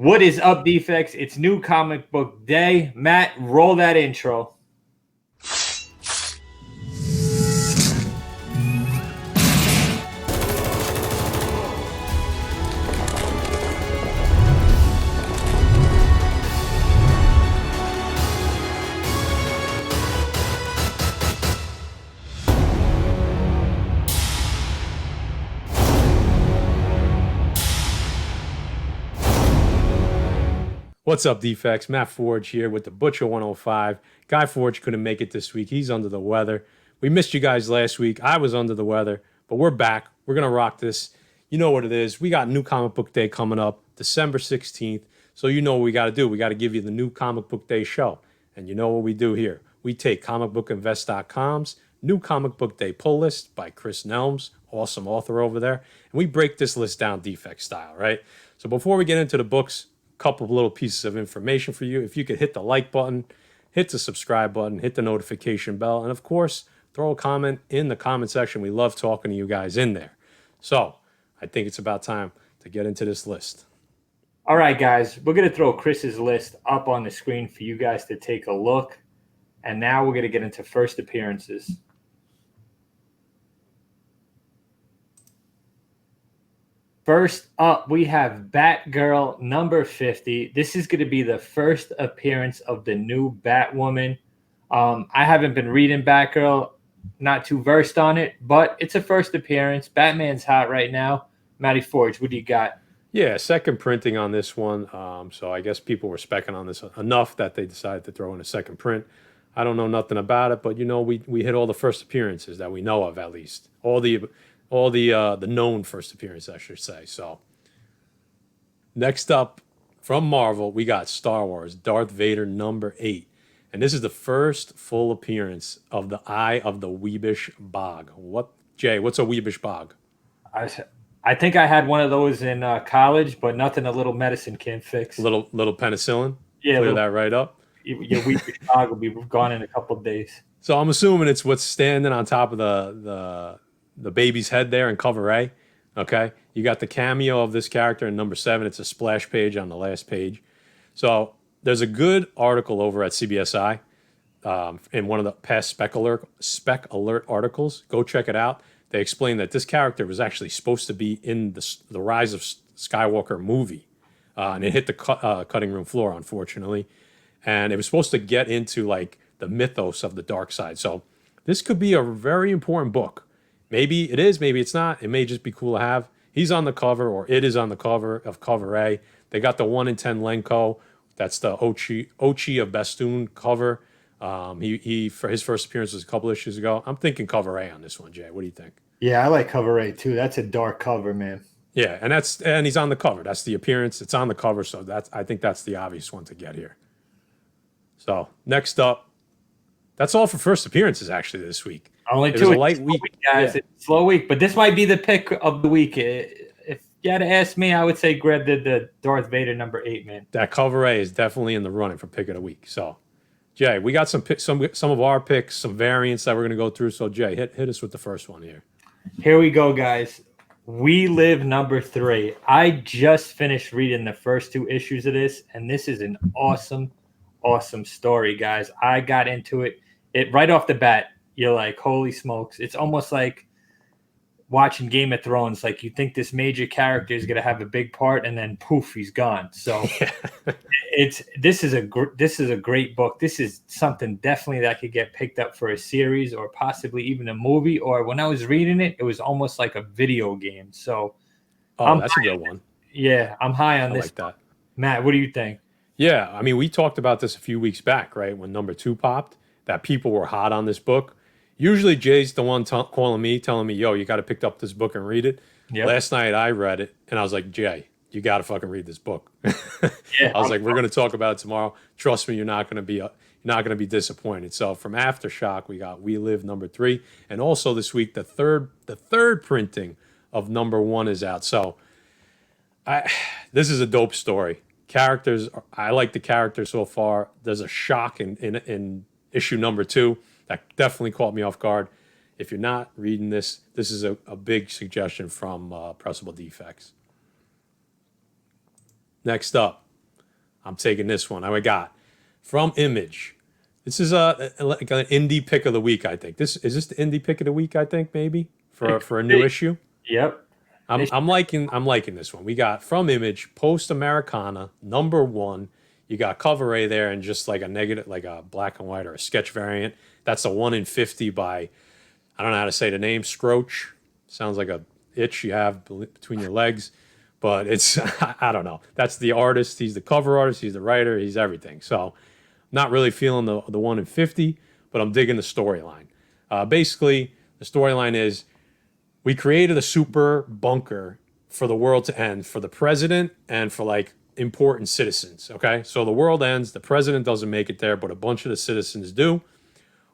What is up, Defects? It's New Comic Book Day. Matt, roll that intro. What's up, Defects? Matt Forge here with the Butcher 105. Guy Forge couldn't make it this week. He's under the weather. We missed you guys last week. I was under the weather, but we're back. We're going to rock this. You know what it is. We got New Comic Book Day coming up, December 16th. So you know what we got to do. We got to give you the New Comic Book Day show. And you know what we do here. We take comicbookinvest.com's New Comic Book Day Pull List by Chris Nelms, awesome author over there. And we break this list down defect style, right? So before we get into the books, couple of little pieces of information for you. If you could hit the like button, hit the subscribe button, hit the notification bell, and of course, throw a comment in the comment section. We love talking to you guys in there. So I think it's about time to get into this list. All right, guys, we're going to throw Chris's list up on the screen for you guys to take a look. And now we're going to get into first appearances. First up, we have Batgirl number 50. This is going to be the first appearance of the new Batwoman. I haven't been reading Batgirl, not too versed on it, but it's a first appearance. Batman's hot right now. Matty Forge, what do you got? Yeah, second printing on this one. So I guess people were specking on this enough that they decided to throw in a second print. I don't know nothing about it, but you know, we hit all the first appearances that we know of, at least. All the known first appearance, I should say. So next up from Marvel, we got Star Wars, Darth Vader number 8. And this is the first full appearance of the Eye of the Weebish Bog. Jay, what's a Weebish Bog? I think I had one of those in college, but nothing a little medicine can't fix. Little penicillin? Yeah. Clear that right up? Your Weebish Bog will be gone in a couple of days. So I'm assuming it's what's standing on top of the baby's head there in cover A. Okay, you got the cameo of this character in number 7. It's a splash page on the last page. So there's a good article over at CBSI in one of the past Spec Alert articles. Go check it out. They explain that this character was actually supposed to be in the Rise of Skywalker movie, and it hit the cutting room floor, unfortunately. And it was supposed to get into like the mythos of the dark side. So this could be a very important book. Maybe it is, maybe it's not. It may just be cool to have. He's on the cover, or it is on the cover of cover A. They got the 1 in 10 Lenko. That's the Ochi of Bastoon cover. He for his first appearance was a couple issues ago. I'm thinking cover A on this one, Jay. What do you think? Yeah, I like cover A too. That's a dark cover, man. Yeah, and he's on the cover. That's the appearance. It's on the cover, so I think that's the obvious one to get here. So next up, that's all for first appearances actually this week. Only it two. Was a light week, guys. Yeah. It's a slow week, but this might be the pick of the week. If you had to ask me, I would say grab the Darth Vader number 8, man. That cover A is definitely in the running for pick of the week. So, Jay, we got some of our picks, some variants that we're going to go through. So, Jay, hit us with the first one here. Here we go, guys. We Live number 3. I just finished reading the first 2 issues of this, and this is an awesome, awesome story, guys. I got into it right off the bat. You're like, holy smokes. It's almost like watching Game of Thrones. Like, you think this major character is going to have a big part, and then poof, he's gone. So this is a great book. This is something definitely that could get picked up for a series or possibly even a movie. Or when I was reading it, it was almost like a video game. So that's a good one. Yeah, I'm high on this. Like that. Matt, what do you think? Yeah, I mean, we talked about this a few weeks back, right? When number 2 popped, that people were hot on this book. Usually Jay's the one calling me, telling me, yo, you got to pick up this book and read it. Yep. Last night I read it, and I was like, Jay, you got to fucking read this book. Yeah, I was like, we're going to talk about it tomorrow. Trust me, you're not going to be disappointed. So from Aftershock, we got We Live number 3, and also this week the third printing of number 1 is out. So this is a dope story. Characters, I like the characters so far. There's a shock in issue number 2. That definitely caught me off guard. If you're not reading this, this is a big suggestion from Pressable Defects. Next up, I'm taking this one. I got from Image. This is like an indie pick of the week, I think. Is this the indie pick of the week, I think, maybe for a new issue. Yep. I'm liking this one. We got from Image, Post Americana, #1. You got cover A there and just like a negative, like a black and white or a sketch variant. That's a 1 in 50 by, I don't know how to say the name, Scroach. Sounds like a itch you have between your legs, but it's I don't know. That's the artist. He's the cover artist. He's the writer. He's everything. So not really feeling the 1 in 50, but I'm digging the storyline. Basically, the storyline is we created a super bunker for the world to end for the president and for like important citizens. Okay, so the world ends. The president doesn't make it there, but a bunch of the citizens do.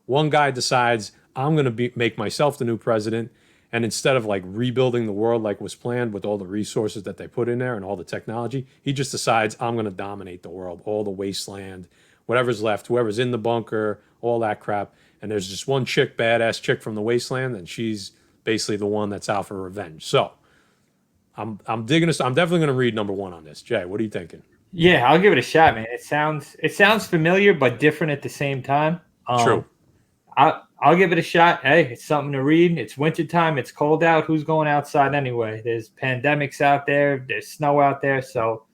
One guy decides I'm going to make myself the new president. And instead of like rebuilding the world like was planned with all the resources that they put in there and all the technology, he just decides I'm going to dominate the world, all the wasteland, whatever's left, whoever's in the bunker, all that crap. And there's just one chick, badass chick from the wasteland, and she's basically the one that's out for revenge. So I'm digging this. I'm definitely going to read #1 on this. Jay, what are you thinking? Yeah, I'll give it a shot, man. It sounds familiar but different at the same time. True. I'll give it a shot. Hey, it's something to read. It's wintertime. It's cold out. Who's going outside anyway? There's pandemics out there. There's snow out there. So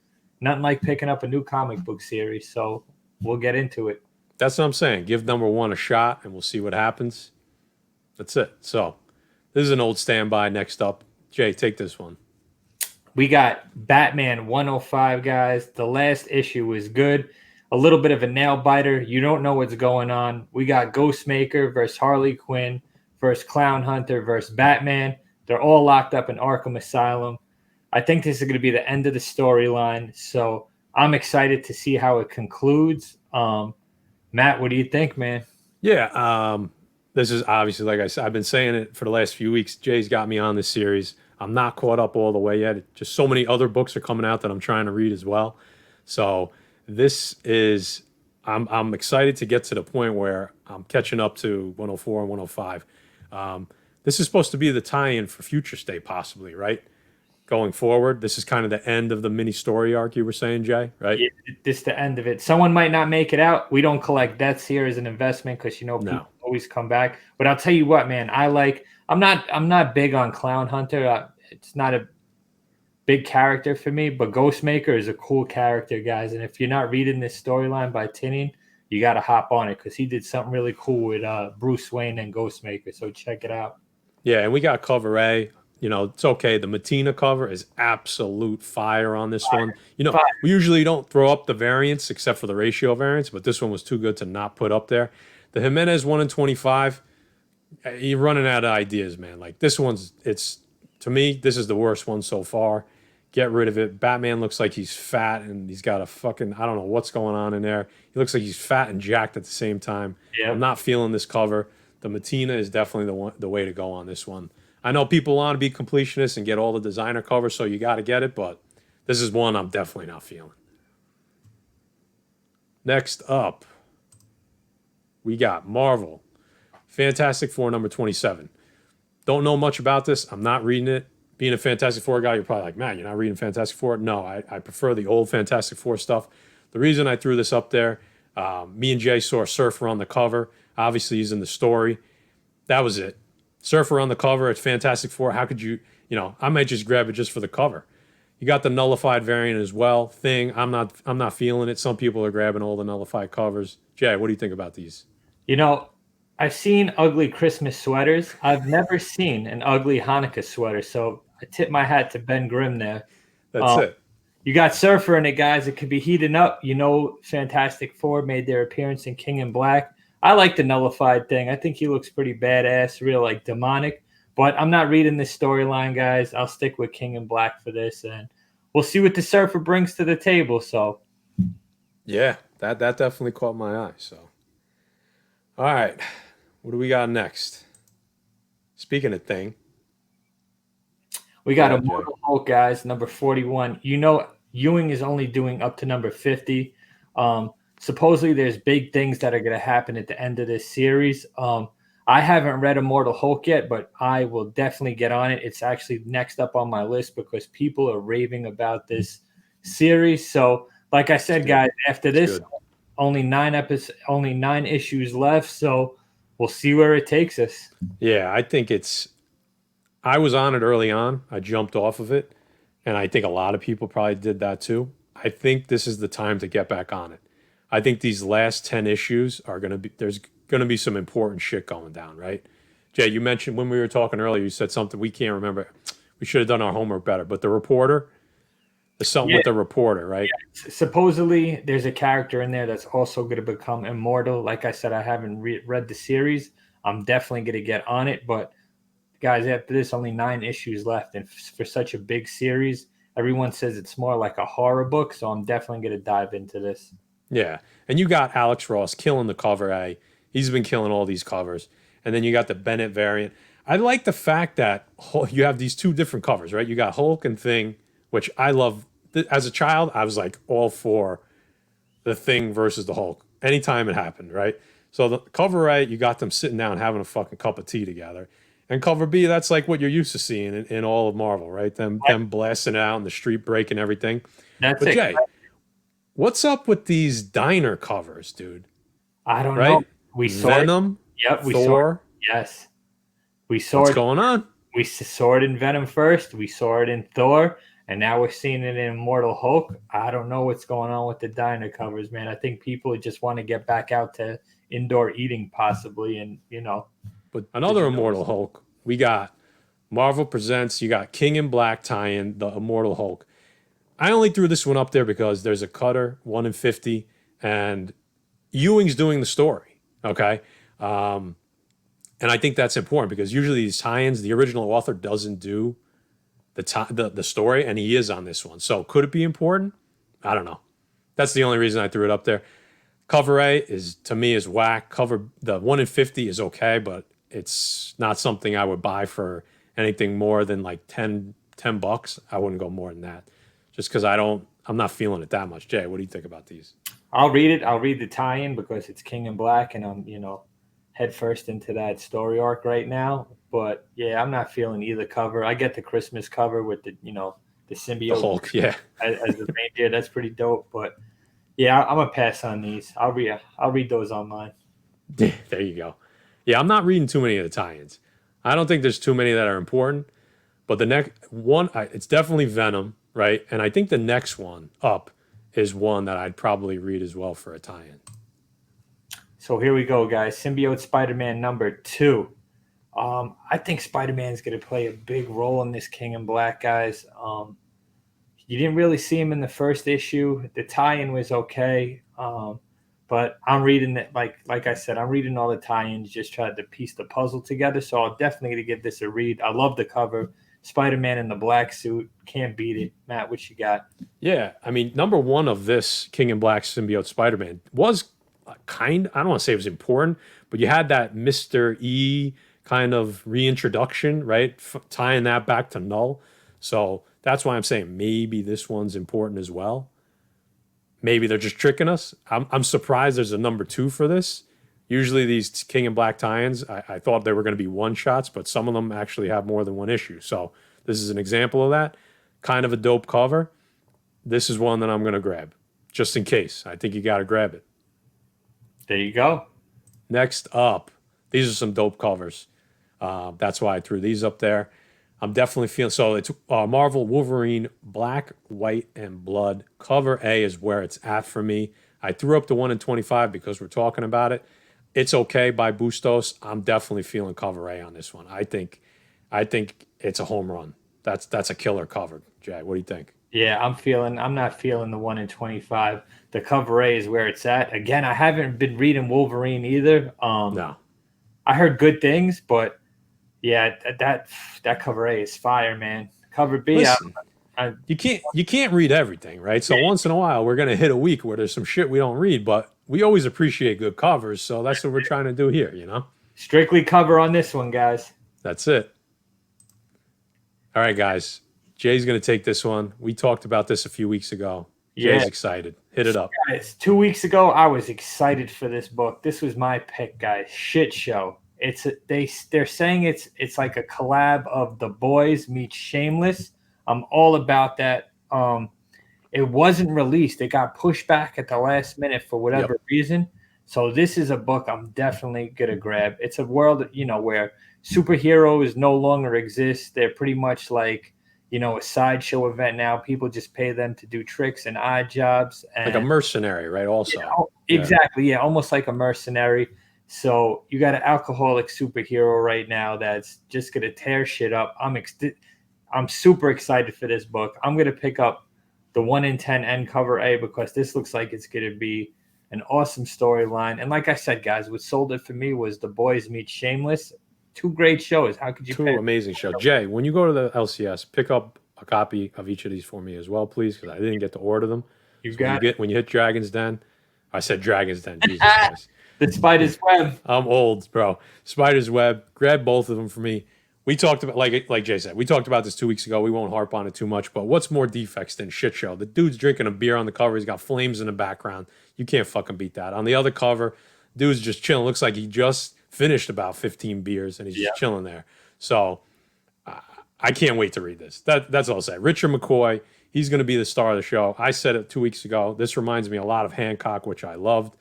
nothing like picking up a new comic book series. So we'll get into it. That's what I'm saying. Give #1 a shot, and we'll see what happens. That's it. So this is an old standby. Next up, Jay, take this one. We got Batman 105, guys. The last issue was good. A little bit of a nail biter. You don't know what's going on. We got Ghostmaker versus Harley Quinn versus Clown Hunter versus Batman. They're all locked up in Arkham Asylum. I think this is going to be the end of the storyline. So I'm excited to see how it concludes. Matt, what do you think, man? Yeah, this is obviously, like I said, I've been saying it for the last few weeks. Jay's got me on this series. I'm not caught up all the way yet. Just so many other books are coming out that I'm trying to read as well. So this is, I'm excited to get to the point where I'm catching up to 104 and 105. This is supposed to be the tie-in for Future State, possibly, right? Going forward, this is kind of the end of the mini story arc you were saying, Jay, right? Yeah, this is the end of it. Someone might not make it out. We don't collect deaths here as an investment because people always come back. But I'll tell you what, man, I'm not big on Clown Hunter. It's not a big character for me, but Ghostmaker is a cool character, guys. And if you're not reading this storyline by Tinian, you got to hop on it because he did something really cool with Bruce Wayne and Ghostmaker. So check it out. Yeah, and we got cover A. You know, it's okay. The Matina cover is absolute fire on this one. You know, we usually don't throw up the variants except for the ratio variants, but this one was too good to not put up there. The Jimenez 1 in 25, you're running out of ideas, man. Like this one's, to me, this is the worst one so far. Get rid of it. Batman looks like he's fat and he's got a fucking, I don't know what's going on in there. He looks like he's fat and jacked at the same time. Yeah. I'm not feeling this cover. The Matina is definitely the way to go on this one. I know people want to be completionists and get all the designer covers, so you got to get it, but this is one I'm definitely not feeling. Next up, we got Marvel. Fantastic Four #27. Don't know much about this. I'm not reading it. Being a Fantastic Four guy, you're probably like, man, you're not reading Fantastic Four? No, I prefer the old Fantastic Four stuff. The reason I threw this up there, me and Jay saw Surfer on the cover. Obviously, he's in the story. That was it. Surfer on the cover at Fantastic Four. How could you I might just grab it just for the cover. You got the nullified variant as well. Thing, I'm not feeling it. Some people are grabbing all the nullified covers. Jay, what do you think about these? I've seen ugly Christmas sweaters. I've never seen an ugly Hanukkah sweater. So I tip my hat to Ben Grimm there. That's it. You got Surfer in it, guys. It could be heating up. Fantastic Four made their appearance in King in Black. I like the nullified thing. I think he looks pretty badass, real like demonic. But I'm not reading this storyline, guys. I'll stick with King in Black for this, and we'll see what the Surfer brings to the table. So, yeah, that definitely caught my eye. So, all right, what do we got next? Speaking of thing, we got Immortal Hulk, guys, number 41. Ewing is only doing up to number 50. Supposedly there's big things that are going to happen at the end of this series. I haven't read Immortal Hulk yet, but I will definitely get on it. It's actually next up on my list because people are raving about this series. So like I said, guys, after this, good. only 9 issues left. So we'll see where it takes us. Yeah, I think I was on it early on. I jumped off of it, and I think a lot of people probably did that too. I think this is the time to get back on it. I think these last 10 issues are going to be, there's going to be some important shit going down, right? Jay, you mentioned when we were talking earlier, you said something we can't remember. We should have done our homework better. But the reporter, there's something Yeah. with the reporter, right? Supposedly, there's a character in there that's also going to become immortal. Like I said, I haven't read the series. I'm definitely going to get on it. But guys, after this, only 9 issues left, and for such a big series, everyone says it's more like a horror book. So I'm definitely going to dive into this. Yeah. And you got Alex Ross killing the cover A. He's been killing all these covers. And then you got the Bennett variant. I like the fact that you have these 2 different covers, right? You got Hulk and Thing, which I love. As a child, I was like all for the Thing versus the Hulk anytime it happened, right? So the cover A, you got them sitting down having a fucking cup of tea together. And cover B, that's like what you're used to seeing in all of Marvel, right? Them blasting out in the street, breaking everything. That's But it. Jay, what's up with these diner covers, dude? I don't know. Right? We saw Venom, it. Yep, we saw it. Thor. Yes. We saw What's it. going on? We saw it in Venom first. We saw it in Thor. And now we're seeing it in Immortal Hulk. I don't know what's going on with the diner covers, man. I think people just want to get back out to indoor eating possibly. And, But another Immortal Hulk. We got Marvel Presents. You got King in Black tie-in, the Immortal Hulk. I only threw this one up there because there's a cutter, 1 in 50, and Ewing's doing the story. Okay. And I think that's important because usually these tie-ins, the original author doesn't do the story, and he is on this one. So could it be important? I don't know. That's the only reason I threw it up there. Cover A is, to me, is whack. The 1 in 50 is okay, but it's not something I would buy for anything more than like $10. I wouldn't go more than that, just because I'm not feeling it that much. Jay, what do you think about these? I'll read it. I'll read the tie-in because it's King in Black, and I'm head first into that story arc right now. But yeah, I'm not feeling either cover. I get the Christmas cover with the symbiote, The Hulk, yeah, as the reindeer. That's pretty dope. But yeah, I'm gonna pass on these. I'll read those online. There you go. Yeah, I'm not reading too many of the tie-ins. I don't think there's too many that are important. But the next one, it's definitely Venom, right? And I think the next one up is one that I'd probably read as well for a tie-in. So here we go, guys. Symbiote Spider-Man #2. I think Spider-Man is going to play a big role in this King in Black, guys. You didn't really see him in the first issue. The tie-in was okay, but I'm reading it like I said. I'm reading all the tie-ins, just trying to piece the puzzle together. So I'll definitely give this a read. I love the cover. Spider-Man in the black suit, can't beat it. Matt, what you got? Yeah, I mean, #1 of this King in Black symbiote Spider-Man was I don't want to say it was important, but you had that Mr. E kind of reintroduction, right? Tying that back to Null. So that's why I'm saying maybe this one's important as well. Maybe they're just tricking us. I'm surprised there's a #2 for this. Usually these King in Black tie-ins, I thought they were going to be one-shots, but some of them actually have more than one issue. So this is an example of that. Kind of a dope cover. This is one that I'm going to grab, just in case. I think you got to grab it. There you go. Next up, these are some dope covers. That's why I threw these up there. I'm definitely feeling, so it's Marvel Wolverine Black, White, and Blood. Cover A is where it's at for me. I threw up the 1 in 25 because we're talking about it. It's okay by Bustos. I'm definitely feeling cover A on this one. I think it's a home run. That's a killer cover. Jay, what do you think? Yeah, I'm not feeling the 1 in 25. The cover A is where it's at. Again, I haven't been reading Wolverine either. No. I heard good things, but yeah, that cover A is fire, man. Cover B, Listen, you can't read everything, right? So once in a while, we're gonna hit a week where there's some shit we don't read, but we always appreciate good covers. So that's what we're trying to do here, strictly cover on this one, guys. That's it. All right, guys. Jay's gonna take this one. We talked about this a few weeks ago. Jay's excited. Hit it up. Guys, 2 weeks ago, I was excited for this book. This was my pick, guys. Shit show. They're saying it's like a collab of The Boys meets Shameless. I'm all about that. it wasn't released. It got pushed back at the last minute for whatever reason. So this is a book I'm definitely gonna grab. It's a world, where superheroes no longer exist. They're pretty much like, a sideshow event now. People just pay them to do tricks and odd jobs, and like a mercenary, right? Also, exactly, yeah, almost like a mercenary. So you got an alcoholic superhero right now that's just gonna tear shit up. I'm super excited for this book. I'm gonna pick up the 1 in 10 end cover A because this looks like it's gonna be an awesome storyline. And like I said, guys, what sold it for me was The Boys Meet Shameless. 2 great shows. How could you? Two amazing shows. Jay, when you go to the LCS, pick up a copy of each of these for me as well, please, because I didn't get to order them. When you hit Dragon's Den, I said Dragon's Den. Jesus Christ. The Spider's Web. I'm old, bro. Spider's Web. Grab both of them for me. We talked about, like Jay said, we talked about this 2 weeks ago. We won't harp on it too much, but what's more Defects than shit show? The dude's drinking a beer on the cover. He's got flames in the background. You can't fucking beat that. On the other cover, dude's just chilling. Looks like he just finished about 15 beers and he's just chilling there. So I can't wait to read this. That's all I'll say. Richard McCoy, he's going to be the star of the show. I said it 2 weeks ago. This reminds me a lot of Hancock, which I loved.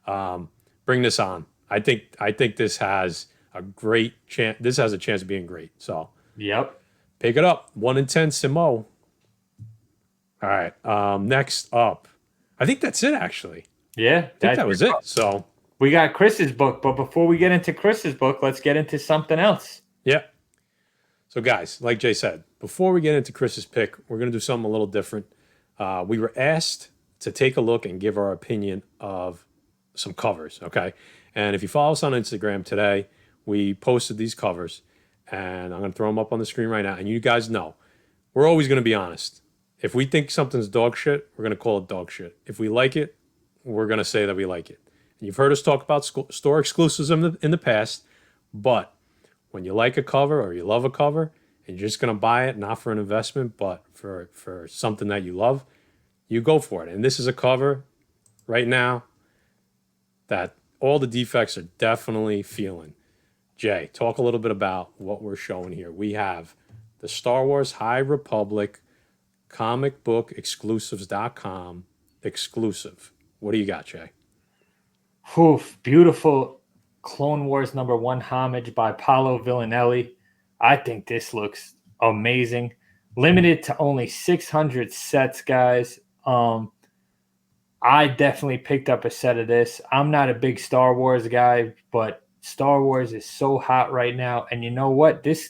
Bring this on. I think this has a great chance. This has a chance of being great. So pick it up. 1 in 10 Simo. All right. Next up, I think that's it. Actually, I think that was it. So we got Chris's book, but before we get into Chris's book, let's get into something else. Yeah. So guys, like Jay said, before we get into Chris's pick, we're gonna do something a little different. We were asked to take a look and give our opinion of some covers. Okay. And if you follow us on Instagram today, we posted these covers, and I'm going to throw them up on the screen right now. And you guys know, we're always going to be honest. If we think something's dog shit, we're going to call it dog shit. If we like it, we're going to say that we like it. And you've heard us talk about store exclusives in the past, but when you like a cover or you love a cover, and you're just going to buy it, not for an investment, but for something that you love, you go for it. And this is a cover right now that all the defects are definitely feeling. Jay, talk a little bit about what we're showing here. We have the Star Wars High Republic comic book exclusives.com exclusive. What do you got, Jay? Oof, beautiful Clone Wars #1 homage by Paolo Villanelli. I think this looks amazing. Limited to only 600 sets, guys. I definitely picked up a set of this. I'm not a big Star Wars guy, but Star Wars is so hot right now. And you know what? This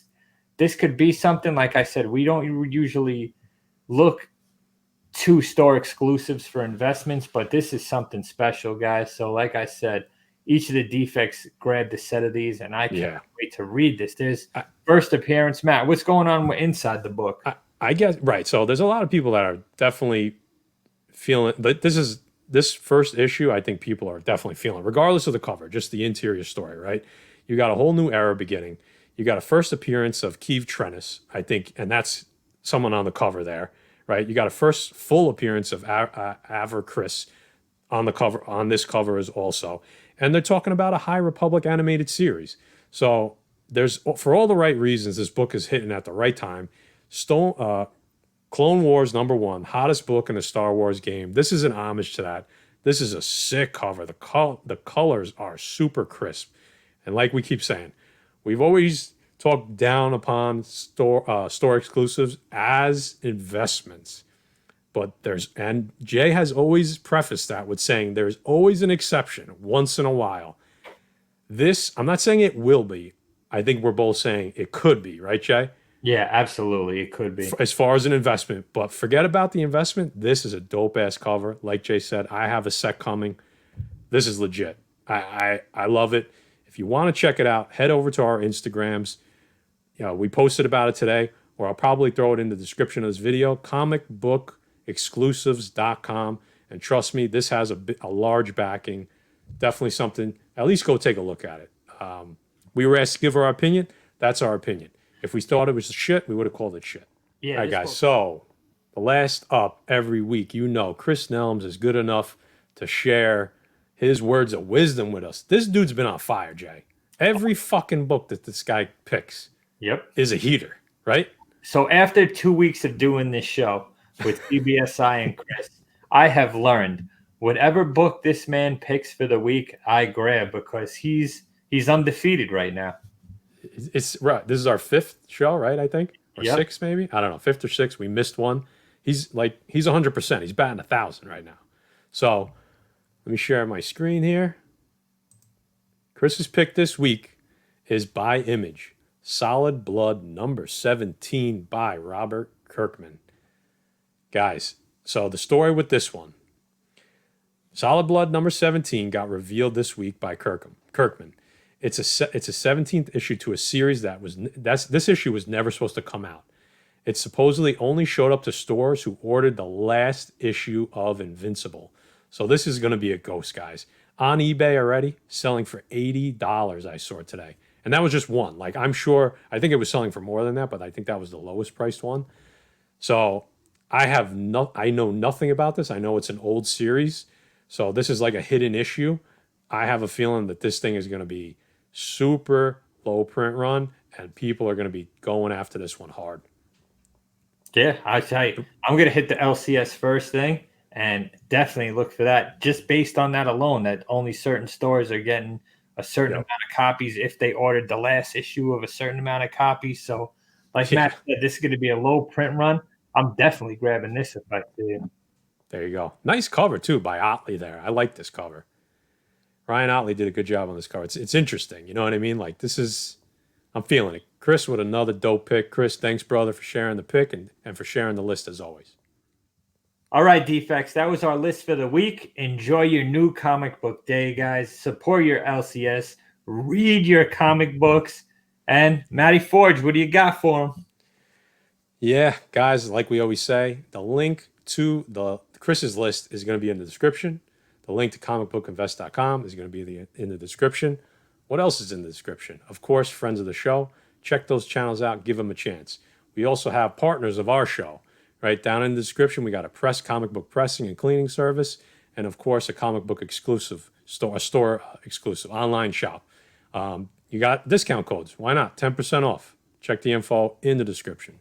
could be something, like I said, we don't usually look to store exclusives for investments, but this is something special, guys. So like I said, each of the defects grabbed a set of these, and I can't wait to read this. There's first appearance. Matt, what's going on inside the book? I guess, right. So there's a lot of people that are definitely feeling, but this first issue, I think people are definitely feeling, regardless of the cover, just the interior story, right? You got a whole new era beginning. You got a first appearance of Keeve Trennis, I think, and that's someone on the cover there, right? You got a first full appearance of Aver Chris on the cover, on this cover is also. And they're talking about a High Republic animated series. So there's, for all the right reasons, this book is hitting at the right time. Clone Wars #1, hottest book in the Star Wars game. This is an homage to that. This is a sick cover. The colors are super crisp. And like we keep saying, we've always talked down upon store exclusives as investments. But and Jay has always prefaced that with saying there's always an exception once in a while. This, I'm not saying it will be. I think we're both saying it could be, right, Jay? Yeah, absolutely. It could be. As far as an investment, but forget about the investment. This is a dope ass cover. Like Jay said, I have a set coming. This is legit. I love it. If you want to check it out, head over to our Instagrams. We posted about it today, or I'll probably throw it in the description of this video. Comicbookexclusives.com. And trust me, this has a large backing. Definitely something. At least go take a look at it. We were asked to give our opinion. That's our opinion. If we thought it was shit, we would have called it shit. Yeah. All right, guys. So the last up every week, Chris Nelms is good enough to share his words of wisdom with us. This dude's been on fire, Jay. Every fucking book that this guy picks is a heater, right? So after 2 weeks of doing this show, with CBSI and Chris. I have learned whatever book this man picks for the week, I grab because he's undefeated right now. It's right. This is our fifth show, right? I think, or Yep. sixth, maybe. I don't know, fifth or sixth. We missed one. He's 100%. He's batting 1,000 right now. So let me share my screen here. Chris's pick this week is by Image, Solid Blood number 17 by Robert Kirkman. Guys, so the story with this one, Solid Blood number 17 got revealed this week by Kirkman. It's a 17th issue to a series this issue was never supposed to come out. It supposedly only showed up to stores who ordered the last issue of Invincible. So this is going to be a ghost, guys. On eBay already, selling for $80 I saw today. And that was just one. Like, I think it was selling for more than that, but I think that was the lowest priced one. So I know nothing about this. I know it's an old series. So this is like a hidden issue. I have a feeling that this thing is going to be super low print run, and people are going to be going after this one hard. Yeah, I tell you, I'm going to hit the LCS first thing and definitely look for that. Just based on that alone, that only certain stores are getting a certain amount of copies if they ordered the last issue of a certain amount of copies. So, like Matt said, this is going to be a low print run. I'm definitely grabbing this if I see it. There you go. Nice cover, too, by Otley there. I like this cover. Ryan Otley did a good job on this cover. It's interesting. You know what I mean? Like, I'm feeling it. Chris with another dope pick. Chris, thanks, brother, for sharing the pick and for sharing the list as always. All right, Defects. That was our list for the week. Enjoy your new comic book day, guys. Support your LCS. Read your comic books. And Matty Forge, what do you got for him? Yeah, guys, like we always say, the link to the Chris's list is going to be in the description. The link to comicbookinvest.com is going to be in the description. What else is in the description? Of course, friends of the show. Check those channels out. Give them a chance. We also have partners of our show. Right down in the description, we got a comic book pressing and cleaning service, and of course, a comic book exclusive store, exclusive online shop. You got discount codes. Why not? 10% off. Check the info in the description.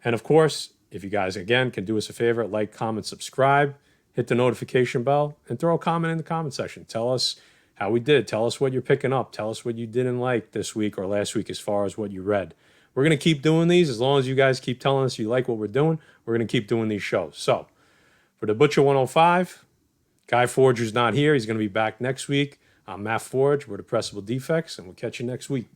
And of course, if you guys, again, can do us a favor, like, comment, subscribe, hit the notification bell, and throw a comment in the comment section. Tell us how we did. Tell us what you're picking up. Tell us what you didn't like this week or last week as far as what you read. We're going to keep doing these. As long as you guys keep telling us you like what we're doing, we're going to keep doing these shows. So, for the Butcher 105, Guy Forger's not here. He's going to be back next week. I'm Matt Forge. We're the Pressable Defects, and we'll catch you next week.